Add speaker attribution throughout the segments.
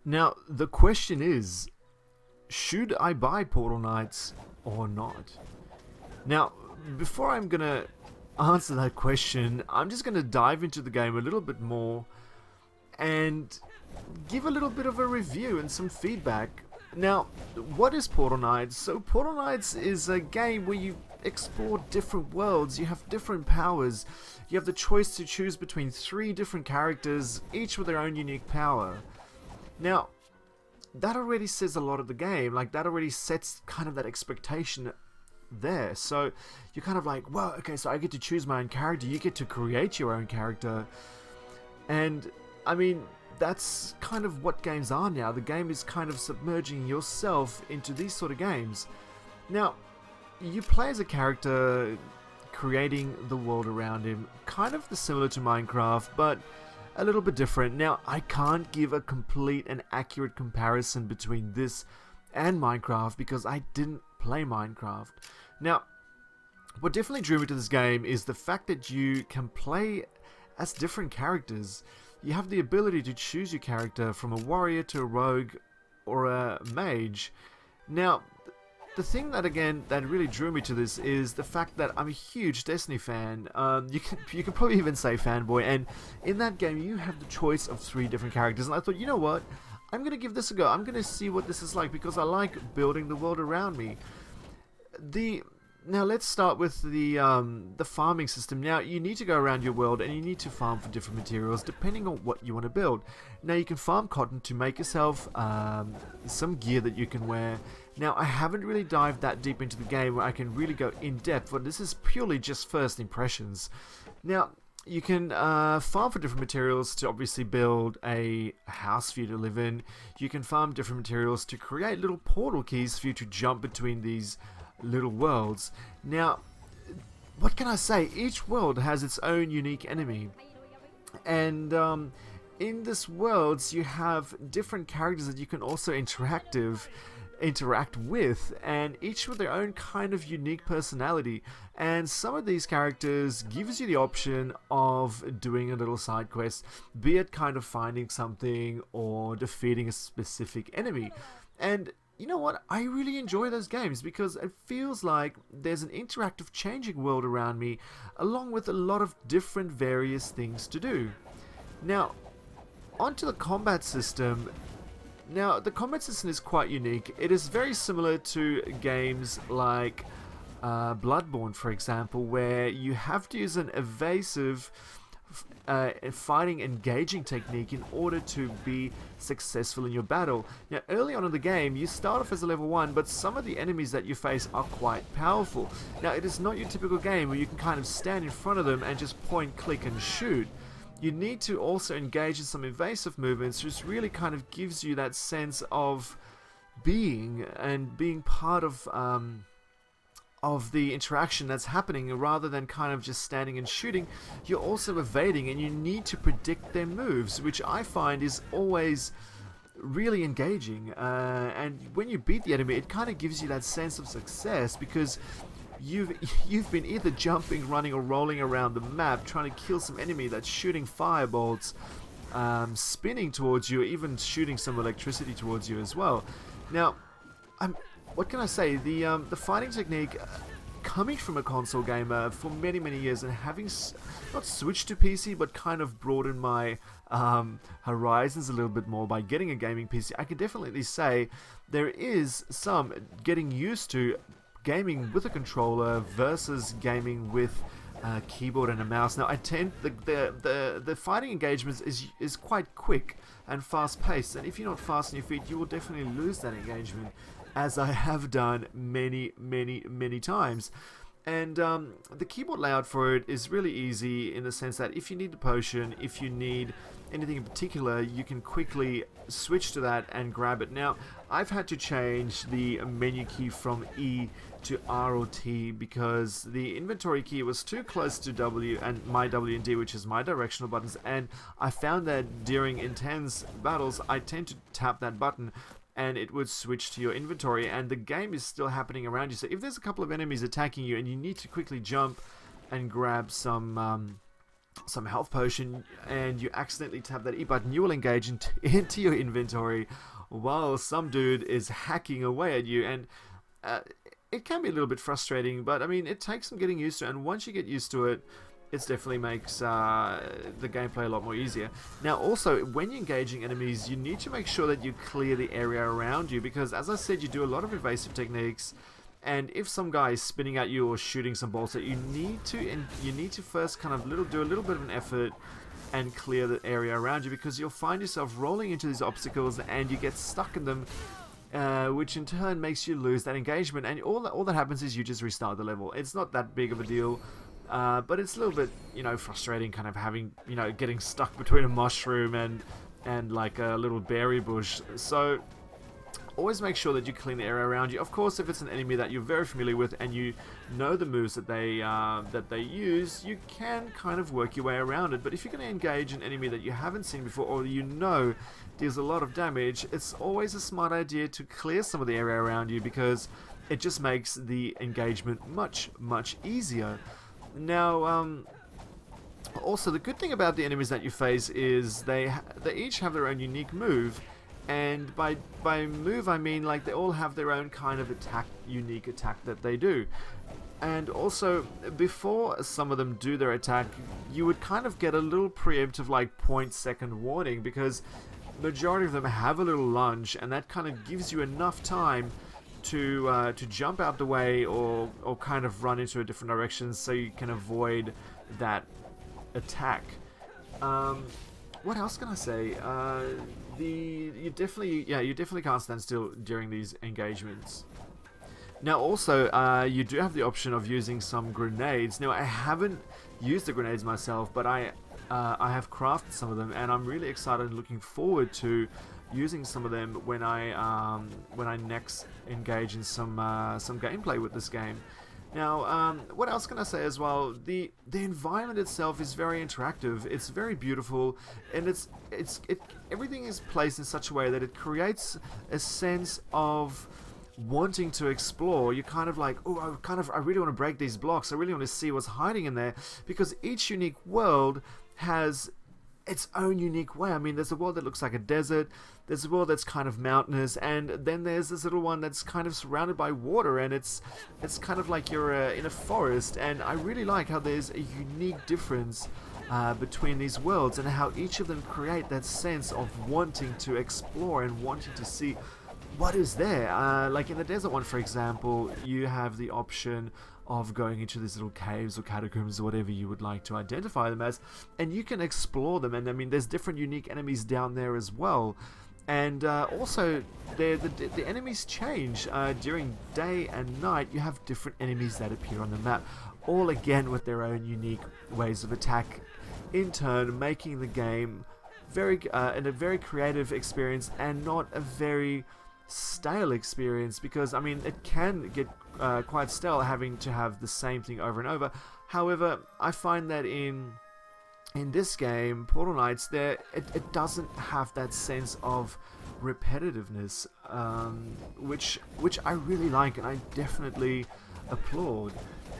Speaker 1: Now, the question is, should I buy Portal Knights or not? Now, before I'm gonna answer that question, I'm just gonna dive into the game a little bit more and give a little bit of a review and some feedback. Now, what is Portal Knights? So Portal Knights is a game where you explore different worlds, you have different powers, you have the choice to choose between 3 different characters, each with their own unique power. Now, that already says a lot of the game, like that already sets kind of that expectation there. So you're kind of like, well, okay, so I get to choose my own character, you get to create your own character, and I mean, that's kind of what games are now. The game is kind of submerging yourself into these sort of games. Now, you play as a character, creating the world around him, kind of similar to Minecraft, but a little bit different. Now, I can't give a complete and accurate comparison between this and Minecraft because I didn't play Minecraft. Now, what definitely drew me to this game is the fact that you can play as different characters. You have the ability to choose your character from a warrior to a rogue or a mage. Now, the thing that really drew me to this is the fact that I'm a huge Destiny fan. You can probably even say fanboy, and in that game you have the choice of 3 different characters, and I thought, you know what, I'm gonna give this a go. I'm gonna see what this is like because I like building the world around me. Now let's start with the farming system. Now you need to go around your world and you need to farm for different materials depending on what you want to build. Now you can farm cotton to make yourself some gear that you can wear. Now I haven't really dived that deep into the game where I can really go in depth, but this is purely just first impressions. Now you can farm for different materials to obviously build a house for you to live in. You can farm different materials to create little portal keys for you to jump between these little worlds. Now, what can I say? Each world has its own unique enemy, and in this worlds you have different characters that you can also interact with, and each with their own kind of unique personality. And some of these characters gives you the option of doing a little side quest, be it kind of finding something or defeating a specific enemy. And you know what? I really enjoy those games because it feels like there's an interactive changing world around me along with a lot of different various things to do. Now, onto the combat system. Now, the combat system is quite unique. It is very similar to games like Bloodborne, for example, where you have to use an evasive fighting engaging technique in order to be successful in your battle. Now, early on in the game you start off as a level 1, but some of the enemies that you face are quite powerful. Now, it is not your typical game where you can kind of stand in front of them and just point, click and shoot. You need to also engage in some evasive movements, which really kind of gives you that sense of being part of the interaction that's happening. Rather than kind of just standing and shooting, you're also evading and you need to predict their moves, which I find is always really engaging. And when you beat the enemy, it kind of gives you that sense of success because you've been either jumping, running or rolling around the map trying to kill some enemy that's shooting firebolts, spinning towards you, or even shooting some electricity towards you as well. Now, what can I say? The fighting technique, coming from a console gamer for many years and having not switched to PC but kind of broadened my horizons a little bit more by getting a gaming PC, I can definitely say there is some getting used to gaming with a controller versus gaming with a keyboard and a mouse. Now, I tend the fighting engagements is quite quick and fast paced, and if you're not fast on your feet, you will definitely lose that engagement, as I have done many times. And the keyboard layout for it is really easy in the sense that if you need a potion, if you need anything in particular, you can quickly switch to that and grab it. Now, I've had to change the menu key from E to R or T because the inventory key was too close to W and my W and D, which is my directional buttons, and I found that during intense battles I tend to tap that button and it would switch to your inventory, and the game is still happening around you. So if there's a couple of enemies attacking you and you need to quickly jump and grab some health potion, and you accidentally tap that E button, you will engage into your inventory while some dude is hacking away at you, and it can be a little bit frustrating, but I mean, it takes some getting used to, and once you get used to it, it definitely makes the gameplay a lot more easier. Now also, when you're engaging enemies, you need to make sure that you clear the area around you, because as I said, you do a lot of evasive techniques, and if some guy is spinning at you or shooting some bolts at you, you need to first kind of do a little bit of an effort and clear the area around you, because you'll find yourself rolling into these obstacles and you get stuck in them, which in turn makes you lose that engagement, and all that happens is you just restart the level. It's not that big of a deal, but it's a little bit, frustrating, kind of having, getting stuck between a mushroom and like a little berry bush. So always make sure that you clean the area around you. Of course, if it's an enemy that you're very familiar with and you know the moves that they use, you can kind of work your way around it. But if you're going to engage an enemy that you haven't seen before, or deals a lot of damage, it's always a smart idea to clear some of the area around you, because it just makes the engagement much easier. Now, also the good thing about the enemies that you face is they each have their own unique move. And by move I mean, like, they all have their own kind of unique attack that they do. And also, before some of them do their attack, you would kind of get a little preemptive, like, 0.2 warning, because majority of them have a little lunge, and that kind of gives you enough time to jump out the way or kind of run into a different direction, so you can avoid that attack. What else can I say? You definitely can't stand still during these engagements. Now also, you do have the option of using some grenades. Now I haven't used the grenades myself, but I have crafted some of them, and I'm really excited and looking forward to using some of them when I next engage in some gameplay with this game. Now, what else can I say as well? The environment itself is very interactive. It's very beautiful, and everything is placed in such a way that it creates a sense of wanting to explore. You're kind of like, oh, I really want to break these blocks. I really want to see what's hiding in there, because each unique world has its own unique way. I mean, there's a world that looks like a desert, there's a world that's kind of mountainous, and then there's this little one that's kind of surrounded by water, and it's kind of like you're in a forest. And I really like how there's a unique difference between these worlds, and how each of them create that sense of wanting to explore and wanting to see what is there. Like in the desert one, for example, you have the option of going into these little caves or catacombs or whatever you would like to identify them as, and you can explore them. And I mean, there's different unique enemies down there as well. And also, the enemies change during day and night. You have different enemies that appear on the map, all again with their own unique ways of attack, in turn making the game in a very creative experience, and not a very stale experience, because I mean, it can get quite stale having to have the same thing over and over. However, I find that in this game, Portal Knights, it doesn't have that sense of repetitiveness, which I really like, and I definitely applaud.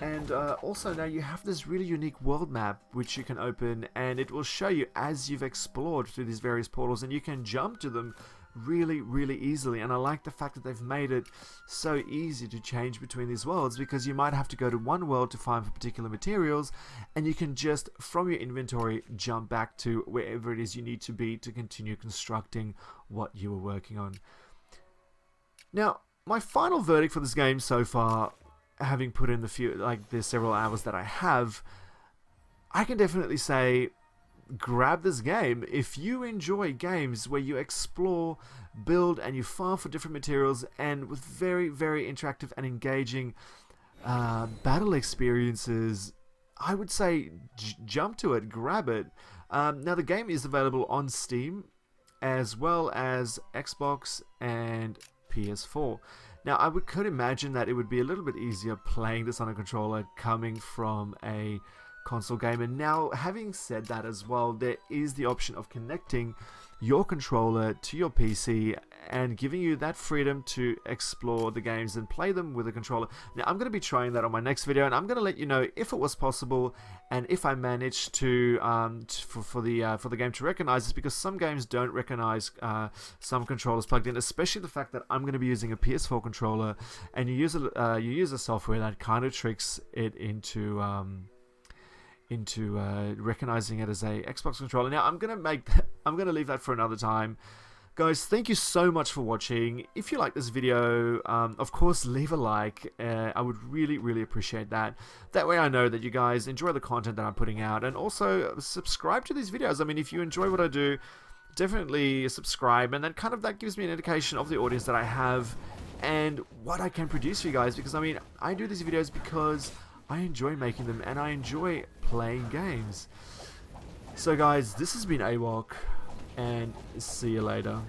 Speaker 1: And also, now you have this really unique world map which you can open, and it will show you as you've explored through these various portals, and you can jump to them really easily. And I like the fact that they've made it so easy to change between these worlds, because you might have to go to one world to find for particular materials, and you can just from your inventory jump back to wherever it is you need to be to continue constructing what you were working on. Now, my final verdict for this game so far, having put in the several hours that I have, I can definitely say, grab this game. If you enjoy games where you explore, build, and you farm for different materials, and with very interactive and engaging battle experiences, I would say jump to it, grab it. Now the game is available on Steam as well as Xbox and PS4. Now I could imagine that it would be a little bit easier playing this on a controller coming from a console game. And now, having said that as well, there is the option of connecting your controller to your PC and giving you that freedom to explore the games and play them with a controller. Now, I'm going to be trying that on my next video, and I'm going to let you know if it was possible and if I managed to for the game to recognize this, because some games don't recognize some controllers plugged in, especially the fact that I'm going to be using a PS4 controller, and you use a software that kind of tricks it into recognizing it as a Xbox controller. Now I'm gonna leave that for another time. Guys, thank you so much for watching. If you like this video, of course, leave a like. I would really appreciate that. That way I know that you guys enjoy the content that I'm putting out, and also subscribe to these videos. I mean, if you enjoy what I do, definitely subscribe, and then that gives me an indication of the audience that I have and what I can produce for you guys, because I mean, I do these videos because I enjoy making them and I enjoy playing games. So guys, this has been AWOC, and see you later.